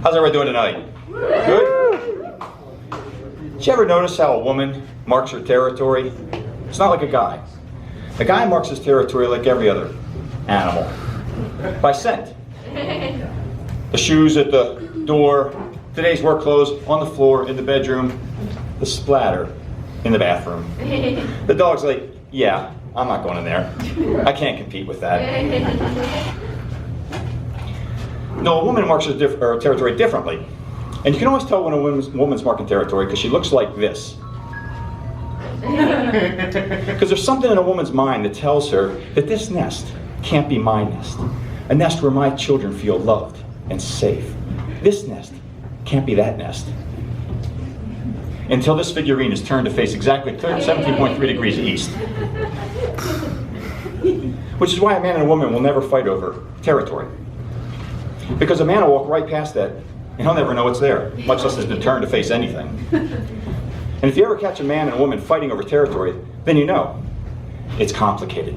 How's everybody doing tonight? Good? Did you ever notice how a woman marks her territory? It's not like a guy. A guy marks his territory like every other animal. By scent. The shoes at the door, today's work clothes on the floor in the bedroom, the splatter in the bathroom. The dog's like, yeah, I'm not going in there. I can't compete with that. No, a woman marks her territory differently. And you can always tell when a woman's marking territory because she looks like this. Because there's something in a woman's mind that tells her that this nest can't be my nest. A nest where my children feel loved and safe. This nest can't be that nest. Until this figurine is turned to face exactly 17.3 degrees east. Which is why a man and a woman will never fight over territory. Because a man will walk right past that and he'll never know it's there, much less it's been turned to face anything. And if you ever catch a man and a woman fighting over territory, then you know it's complicated.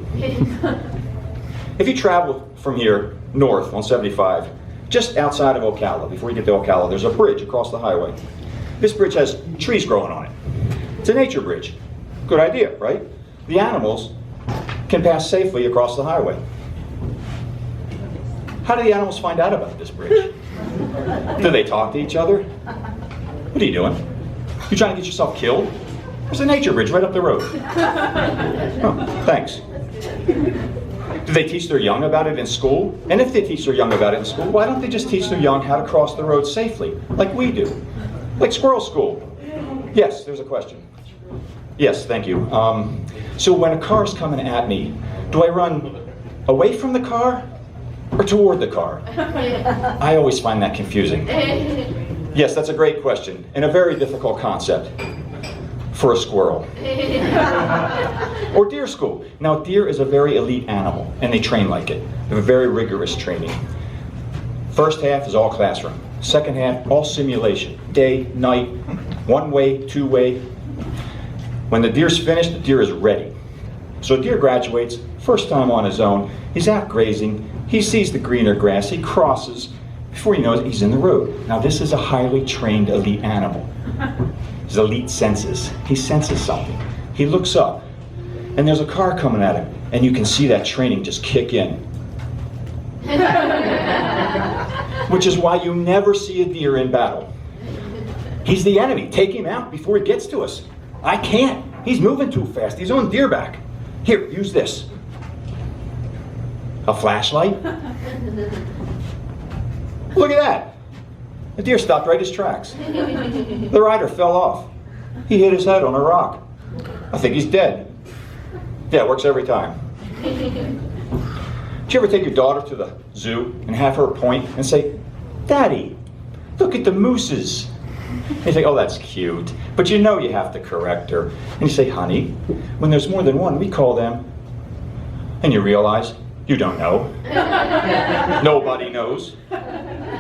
If you travel from here north on 75, just outside of Ocala, before you get to Ocala, there's a bridge across the highway. This bridge has trees growing on it. It's a nature bridge. Good idea, right? The animals can pass safely across the highway. How do the animals find out about this bridge? Do they talk to each other? What are you doing? You trying to get yourself killed? There's a nature bridge right up the road. Oh, thanks. Do they teach their young about it in school? And if they teach their young about it in school, why don't they just teach their young how to cross the road safely, like we do? Like squirrel school. Yes, there's a question. Yes, thank you. So when a car's coming at me, do I run away from the car or toward the car? I always find that confusing. Yes, that's a great question and a very difficult concept for a squirrel. Or deer school. Now, deer is a very elite animal and they train like it. They have a very rigorous training. First half is all classroom. Second half, all simulation. Day, night, one way, two way. When the deer's finished, the deer is ready. So a deer graduates, first time on his own, he's out grazing, he sees the greener grass, he crosses, before he knows it, he's in the road. Now this is a highly trained elite animal. His elite senses. He senses something. He looks up, and there's a car coming at him, and you can see that training just kick in. Which is why you never see a deer in battle. He's the enemy. Take him out before he gets to us. I can't. He's moving too fast. He's on deer back. Here, use this. A flashlight? Look at that. The deer stopped right his tracks. The rider fell off. He hit his head on a rock. I think he's dead. Yeah, it works every time. Did you ever take your daughter to the zoo and have her point and say, Daddy, look at the mooses? And you say, oh, that's cute. But you know you have to correct her. And you say, honey, when there's more than one, we call them. And you realize you don't know. Nobody knows.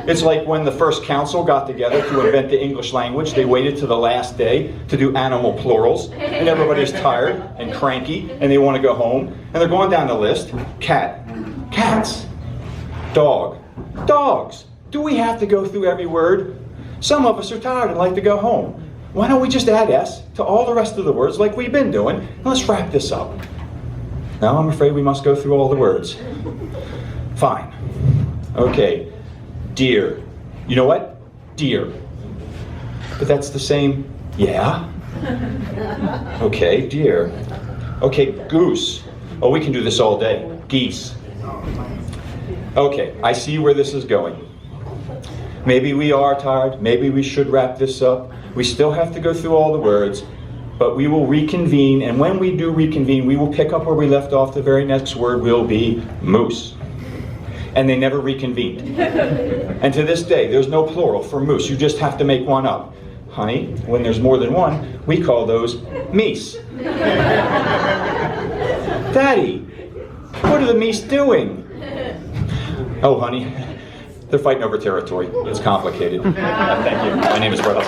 It's like when the first council got together to invent the English language, they waited to the last day to do animal plurals, and everybody's tired and cranky, and they want to go home, and they're going down the list. Cat, cats. Dog, dogs. Do we have to go through every word? Some of us are tired and like to go home. Why don't we just add S to all the rest of the words like we've been doing, and let's wrap this up. Now I'm afraid we must go through all the words. Fine. Okay. Deer. You know what? Deer. But that's the same, yeah? Okay, deer. Okay, goose. Oh, we can do this all day. Geese. Okay, I see where this is going. Maybe we are tired. Maybe we should wrap this up. We still have to go through all the words, but we will reconvene, and when we do reconvene, we will pick up where we left off. The very next word will be moose. And they never reconvened. And to this day, there's no plural for moose. You just have to make one up. Honey, when there's more than one, we call those Meese. Daddy, what are the Meese doing? Oh, honey, they're fighting over territory. It's complicated. Thank you. My name is Brett.